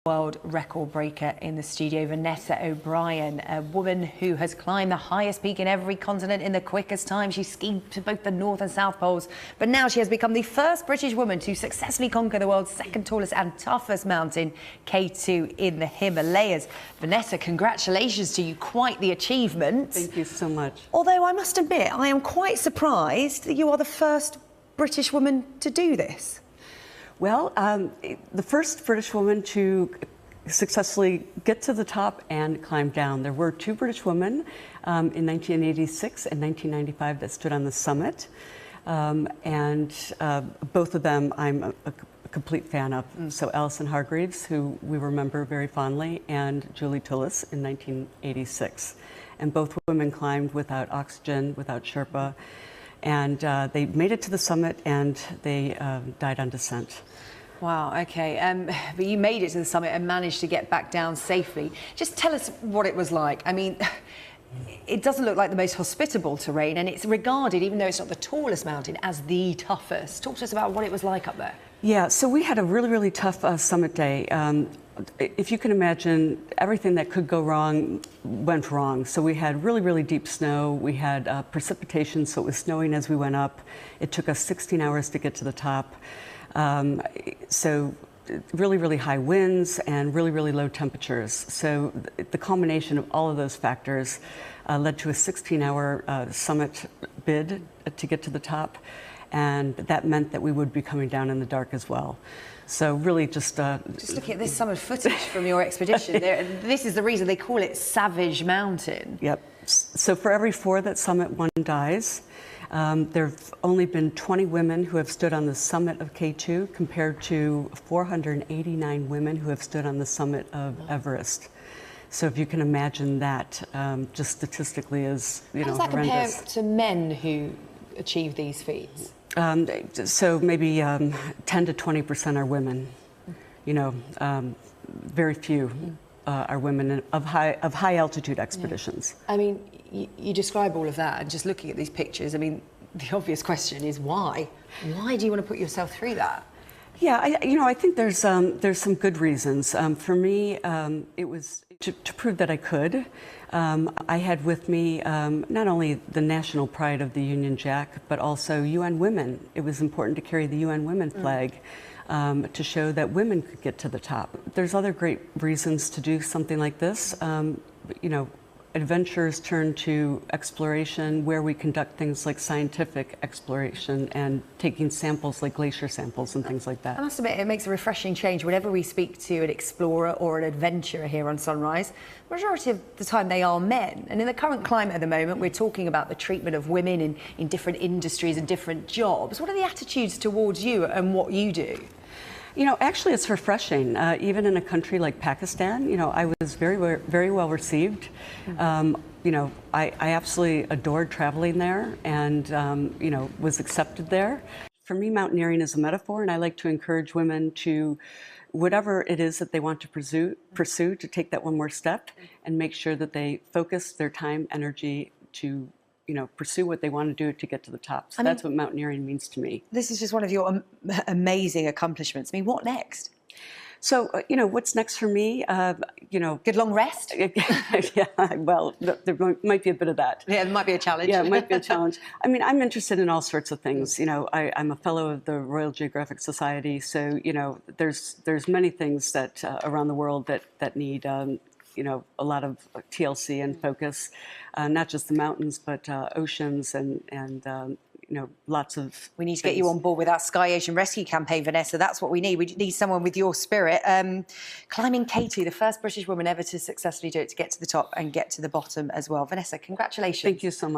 World record breaker in the studio, Vanessa O'Brien, a woman who has climbed the highest peak in every continent in the quickest time. She skied to both the North and South Poles, but now she has become the first British woman to successfully conquer the world's second tallest and toughest mountain, K2 in the Himalayas. Vanessa, congratulations to you, quite the achievement. Thank you so much. Although I must admit, I am quite surprised that you are the first British woman to do this. Well, the first British woman to successfully get to the top and climb down. There were two British women in 1986 and 1995 that stood on the summit. Both of them I'm a complete fan of. So Alison Hargreaves, who we remember very fondly, and Julie Tullis in 1986. And both women climbed without oxygen, without Sherpa. And they made it to the summit, and they died on descent. Wow, okay. But you made it to the summit and managed to get back down safely. Just tell us what it was like. I mean, it doesn't look like the most hospitable terrain, and it's regarded, even though it's not the tallest mountain, as the toughest. Talk to us about what it was like up there. Yeah, so we had a really, really tough summit day. If you can imagine, everything that could go wrong went wrong. So we had really, really deep snow. We had precipitation, so it was snowing as we went up. It took us 16 hours to get to the top. So really, really high winds and really, really low temperatures. So the culmination of all of those factors led to a 16-hour summit bid to get to the top. And that meant that we would be coming down in the dark as well. So really just looking at this summit footage from your expedition, this is the reason they call it Savage Mountain. Yep. So for every 4 that summit, 1 dies. There have only been 20 women who have stood on the summit of K2 compared to 489 women who have stood on the summit of Everest. So if you can imagine that, just statistically is, How does that compare to men who achieve these feats? So maybe 10 to 20% are women. You know, very few are women of high altitude expeditions. Yeah. I mean, you describe all of that, and just looking at these pictures, I mean, the obvious question is why? Why do you want to put yourself through that? Yeah, I think there's some good reasons. For me, it was to prove that I could. I had with me not only the national pride of the Union Jack, but also UN Women. It was important to carry the UN Women flag to show that women could get to the top. There's other great reasons to do something like this. You know, adventures turn to exploration, where we conduct things like scientific exploration and taking samples like glacier samples and things like that. I must admit, it makes a refreshing change whenever we speak to an explorer or an adventurer here on Sunrise. The majority of the time they are men, and in the current climate at the moment we're talking about the treatment of women in different industries and different jobs. What are the attitudes towards you and what you do? You know, actually it's refreshing. Even in a country like Pakistan, you know, I was very well received. You know, I absolutely adored traveling there and, you know, was accepted there. For me, mountaineering is a metaphor, and I like to encourage women to, whatever it is that they want to pursue, to take that one more step and make sure that they focus their time, energy to, you know, pursue what they want to do to get to the top. So that's what mountaineering means to me. This is just one of your amazing accomplishments. I mean, what next? So, you know, what's next for me? You know, good long rest? Yeah, well, there might be a bit of that. Yeah, it might be a challenge. Yeah, it might be a challenge. I mean, I'm interested in all sorts of things. You know, I'm a fellow of the Royal Geographic Society, so, you know, there's many things that around the world that need you know, a lot of TLC and focus, not just the mountains, but oceans and you know, lots of We need to get you on board with our Sky Ocean Rescue campaign, Vanessa. That's what we need. We need someone with your spirit. Climbing K2, the first British woman ever to successfully do it, to get to the top and get to the bottom as well. Vanessa, congratulations. Thank you so much.